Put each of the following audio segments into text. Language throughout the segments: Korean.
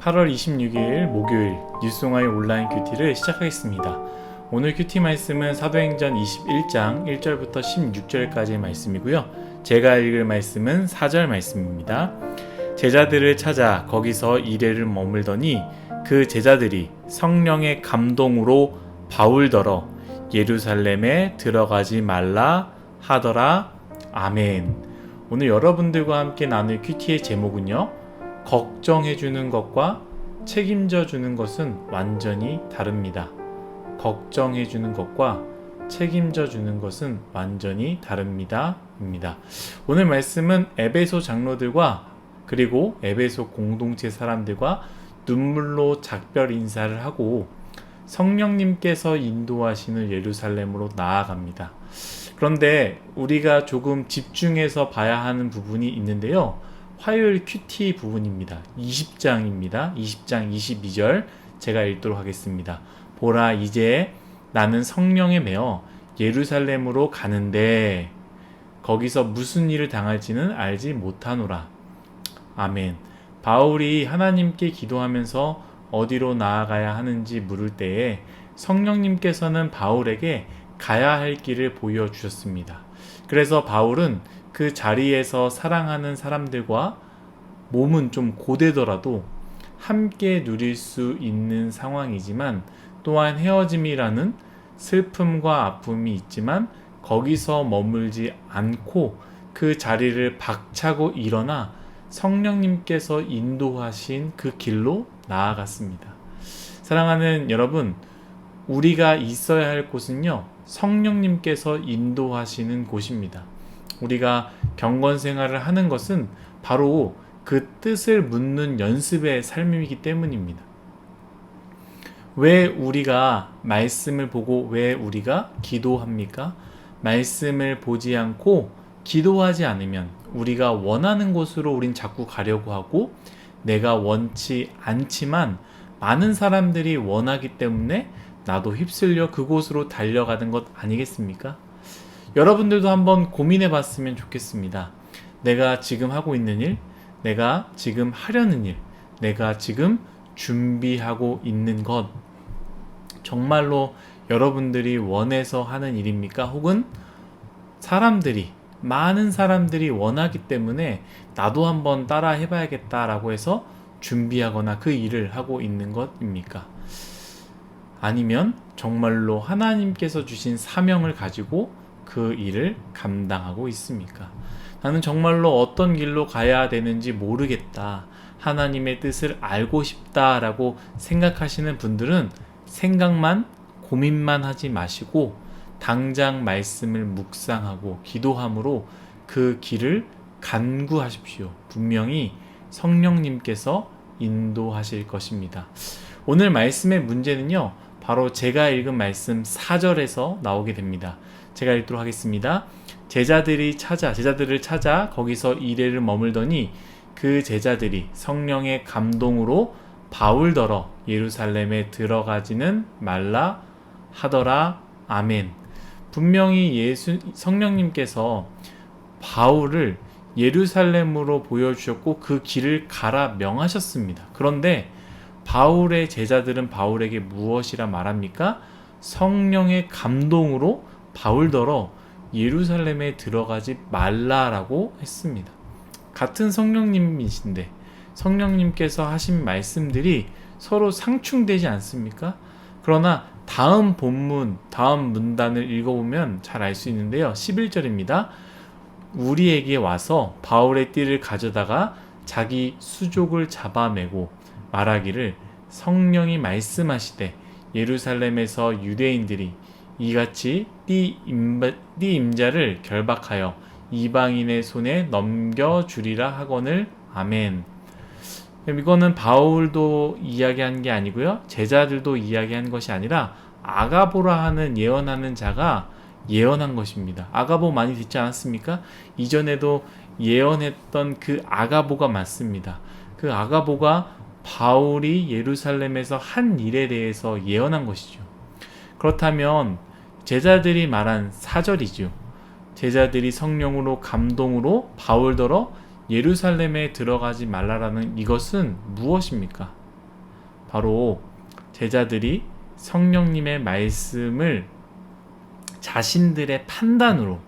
8월 26일 목요일 뉴스송아의 온라인 큐티를 시작하겠습니다. 오늘 큐티 말씀은 사도행전 21장 1절부터 16절까지의 말씀이고요. 제가 읽을 말씀은 4절 말씀입니다. 제자들을 찾아 거기서 이레를 머물더니 그 제자들이 성령의 감동으로 바울더러 예루살렘에 들어가지 말라 하더라. 아멘. 오늘 여러분들과 함께 나눌 큐티의 제목은요, 걱정해주는 것과 책임져주는 것은 완전히 다릅니다. 걱정해주는 것과 책임져주는 것은 완전히 다릅니다. 입니다. 오늘 말씀은 에베소 장로들과 그리고 에베소 공동체 사람들과 눈물로 작별 인사를 하고 성령님께서 인도하시는 예루살렘으로 나아갑니다. 그런데 우리가 조금 집중해서 봐야 하는 부분이 있는데요. 화요일 큐티 부분입니다. 20장입니다. 20장 22절 제가 읽도록 하겠습니다. 보라, 이제 나는 성령에 매어 예루살렘으로 가는데 거기서 무슨 일을 당할지는 알지 못하노라. 아멘. 바울이 하나님께 기도하면서 어디로 나아가야 하는지 물을 때에 성령님께서는 바울에게 가야 할 길을 보여주셨습니다. 그래서 바울은 그 자리에서 사랑하는 사람들과 몸은 좀 고되더라도 함께 누릴 수 있는 상황이지만 또한 헤어짐이라는 슬픔과 아픔이 있지만 거기서 머물지 않고 그 자리를 박차고 일어나 성령님께서 인도하신 그 길로 나아갔습니다. 사랑하는 여러분, 우리가 있어야 할 곳은요, 성령님께서 인도하시는 곳입니다. 우리가 경건 생활을 하는 것은 바로 그 뜻을 묻는 연습의 삶이기 때문입니다. 왜 우리가 말씀을 보고 왜 우리가 기도합니까? 말씀을 보지 않고 기도하지 않으면 우리가 원하는 곳으로 우린 자꾸 가려고 하고 내가 원치 않지만 많은 사람들이 원하기 때문에 나도 휩쓸려 그곳으로 달려가는 것 아니겠습니까? 여러분들도 한번 고민해 봤으면 좋겠습니다. 내가 지금 하고 있는 일, 내가 지금 하려는 일, 내가 지금 준비하고 있는 것, 정말로 여러분들이 원해서 하는 일입니까? 혹은 많은 사람들이 원하기 때문에 나도 한번 따라 해봐야겠다라고 해서 준비하거나 그 일을 하고 있는 것입니까? 아니면 정말로 하나님께서 주신 사명을 가지고 그 일을 감당하고 있습니까? 나는 정말로 어떤 길로 가야 되는지 모르겠다, 하나님의 뜻을 알고 싶다라고 생각하시는 분들은 생각만, 고민만 하지 마시고 당장 말씀을 묵상하고 기도함으로 그 길을 간구하십시오. 분명히 성령님께서 인도하실 것입니다. 오늘 말씀의 문제는요, 바로 제가 읽은 말씀 4절에서 나오게 됩니다. 제가 읽도록 하겠습니다. 제자들을 찾아 거기서 이레를 머물더니 그 제자들이 성령의 감동으로 바울더러 예루살렘에 들어가지는 말라 하더라. 아멘. 분명히 성령님께서 바울을 예루살렘으로 보여주셨고 그 길을 가라 명하셨습니다. 그런데 바울의 제자들은 바울에게 무엇이라 말합니까? 성령의 감동으로 바울더러 예루살렘에 들어가지 말라라고 했습니다. 같은 성령님이신데 성령님께서 하신 말씀들이 서로 상충되지 않습니까? 그러나 다음 본문, 다음 문단을 읽어보면 잘 알 수 있는데요. 11절입니다. 우리에게 와서 바울의 띠를 가져다가 자기 수족을 잡아매고 말하기를 성령이 말씀하시되 예루살렘에서 유대인들이 이같이 띠 임자를 결박하여 이방인의 손에 넘겨주리라 하거늘. 아멘. 이거는 바울도 이야기한 게 아니고요, 제자들도 이야기한 것이 아니라 아가보라 하는 예언하는 자가 예언한 것입니다. 아가보 많이 듣지 않았습니까? 이전에도 예언했던 그 아가보가 맞습니다. 그 아가보가 바울이 예루살렘에서 한 일에 대해서 예언한 것이죠. 그렇다면 제자들이 말한 4절이죠. 제자들이 성령으로 감동으로 바울더러 예루살렘에 들어가지 말라라는 이것은 무엇입니까? 바로 제자들이 성령님의 말씀을 자신들의 판단으로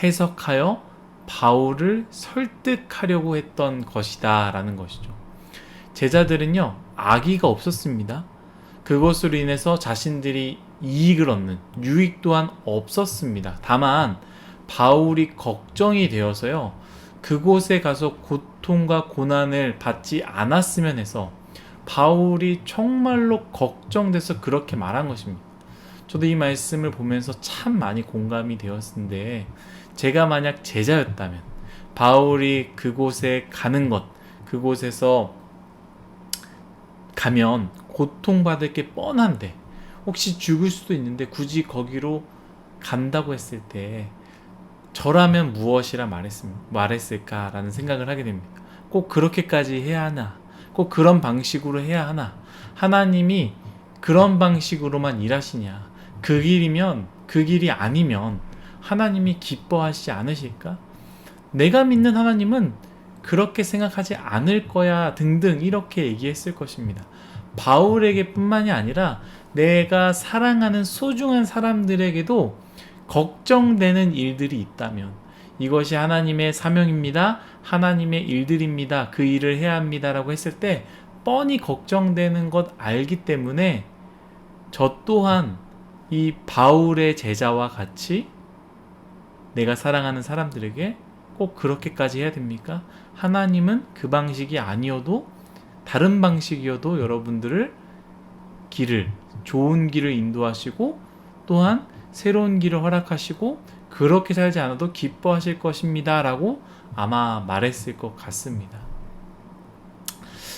해석하여 바울을 설득하려고 했던 것이다 라는 것이죠. 제자들은요, 악의가 없었습니다. 그것으로 인해서 자신들이 이익을 얻는 유익 또한 없었습니다. 다만 바울이 걱정이 되어서요, 그곳에 가서 고통과 고난을 받지 않았으면 해서 바울이 정말로 걱정돼서 그렇게 말한 것입니다. 저도 이 말씀을 보면서 참 많이 공감이 되었는데, 제가 만약 제자였다면 바울이 그곳에 가는 것, 그곳에서 가면 고통받을 게 뻔한데 혹시 죽을 수도 있는데 굳이 거기로 간다고 했을 때 저라면 무엇이라 말했을까라는 생각을 하게 됩니다. 꼭 그렇게까지 해야 하나? 꼭 그런 방식으로 해야 하나? 하나님이 그런 방식으로만 일하시냐? 그 길이면, 그 길이 아니면 하나님이 기뻐하시지 않으실까? 내가 믿는 하나님은 그렇게 생각하지 않을 거야 등등 이렇게 얘기했을 것입니다. 바울에게 뿐만이 아니라 내가 사랑하는 소중한 사람들에게도 걱정되는 일들이 있다면, 이것이 하나님의 사명입니다, 하나님의 일들입니다, 그 일을 해야 합니다 라고 했을 때 뻔히 걱정되는 것 알기 때문에 저 또한 이 바울의 제자와 같이 내가 사랑하는 사람들에게 꼭 그렇게까지 해야 됩니까? 하나님은 그 방식이 아니어도, 다른 방식이어도 여러분들을 좋은 길을 인도하시고 또한 새로운 길을 허락하시고 그렇게 살지 않아도 기뻐하실 것입니다 라고 아마 말했을 것 같습니다.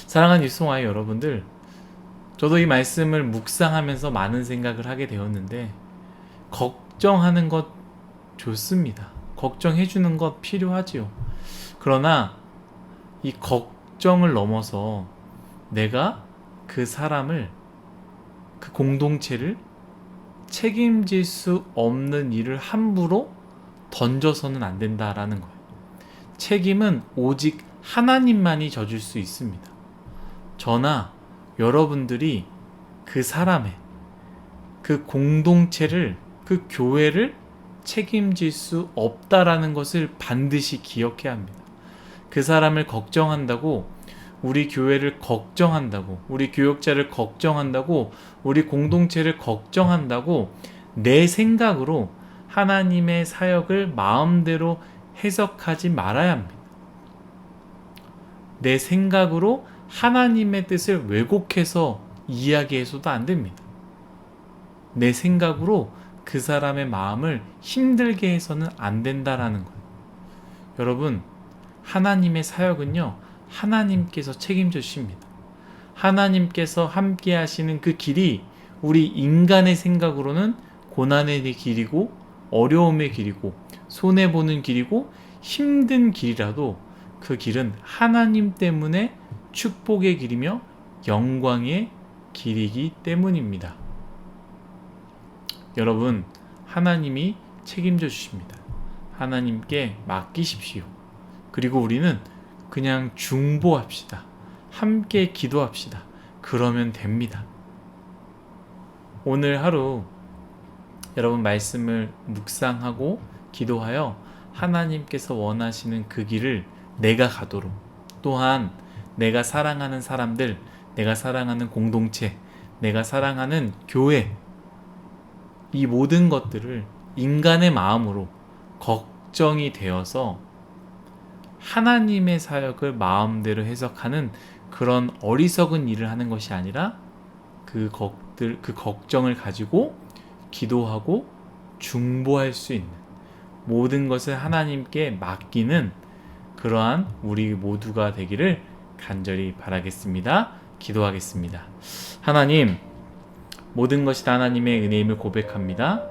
사랑하는 일송아이 여러분들, 저도 이 말씀을 묵상하면서 많은 생각을 하게 되었는데, 걱정하는 것 좋습니다. 걱정해주는 것 필요하지요. 그러나 이 걱정을 넘어서 내가 그 사람을, 그 공동체를 책임질 수 없는 일을 함부로 던져서는 안 된다라는 거예요. 책임은 오직 하나님만이 져줄 수 있습니다. 저나 여러분들이 그 사람의, 그 공동체를, 그 교회를 책임질 수 없다라는 것을 반드시 기억해야 합니다. 그 사람을 걱정한다고, 우리 교회를 걱정한다고, 우리 교역자를 걱정한다고, 우리 공동체를 걱정한다고 내 생각으로 하나님의 사역을 마음대로 해석하지 말아야 합니다. 내 생각으로 하나님의 뜻을 왜곡해서 이야기해서도 안 됩니다. 내 생각으로 그 사람의 마음을 힘들게 해서는 안 된다라는 거예요. 여러분, 하나님의 사역은요, 하나님께서 책임져 주십니다. 하나님께서 함께 하시는 그 길이 우리 인간의 생각으로는 고난의 길이고 어려움의 길이고 손해보는 길이고 힘든 길이라도 그 길은 하나님 때문에 축복의 길이며 영광의 길이기 때문입니다. 여러분, 하나님이 책임져 주십니다. 하나님께 맡기십시오. 그리고 우리는 그냥 중보합시다. 함께 기도합시다. 그러면 됩니다. 오늘 하루 여러분 말씀을 묵상하고 기도하여 하나님께서 원하시는 그 길을 내가 가도록, 또한 내가 사랑하는 사람들, 내가 사랑하는 공동체, 내가 사랑하는 교회, 이 모든 것들을 인간의 마음으로 걱정이 되어서 하나님의 사역을 마음대로 해석하는 그런 어리석은 일을 하는 것이 아니라 그 걱정을 가지고 기도하고 중보할 수 있는, 모든 것을 하나님께 맡기는 그러한 우리 모두가 되기를 간절히 바라겠습니다. 기도하겠습니다. 하나님, 모든 것이 다 하나님의 은혜임을 고백합니다.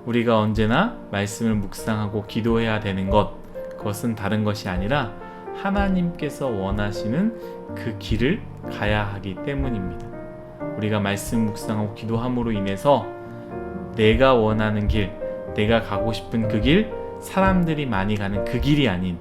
우리가 언제나 말씀을 묵상하고 기도해야 되는 것, 그것은 다른 것이 아니라 하나님께서 원하시는 그 길을 가야 하기 때문입니다. 우리가 말씀 묵상하고 기도함으로 인해서 내가 원하는 길, 내가 가고 싶은 그 길, 사람들이 많이 가는 그 길이 아닌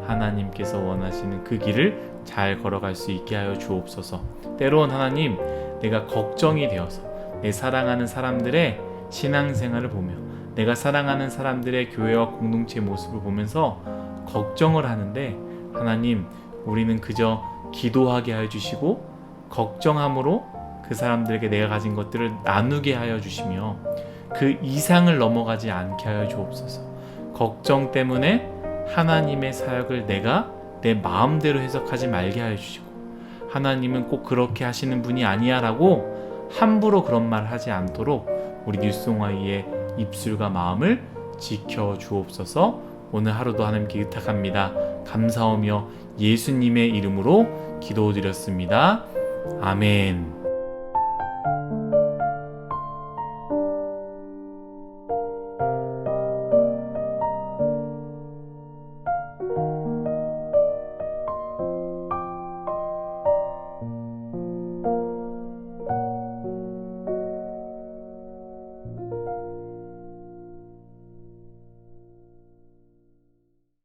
하나님께서 원하시는 그 길을 잘 걸어갈 수 있게 하여 주옵소서. 때론 하나님, 내가 걱정이 되어서 내 사랑하는 사람들의 신앙생활을 보며 내가 사랑하는 사람들의 교회와 공동체 모습을 보면서 걱정을 하는데, 하나님, 우리는 그저 기도하게 하여 주시고 걱정함으로 그 사람들에게 내가 가진 것들을 나누게 하여 주시며 그 이상을 넘어가지 않게 하여 주옵소서. 걱정 때문에 하나님의 사역을 내가 내 마음대로 해석하지 말게 하여 주시고, 하나님은 꼭 그렇게 하시는 분이 아니야 라고 함부로 그런 말 하지 않도록 우리 뉴스옹아이의 입술과 마음을 지켜 주옵소서. 오늘 하루도 하나님께 의탁합니다. 감사하며 예수님의 이름으로 기도드렸습니다. 아멘.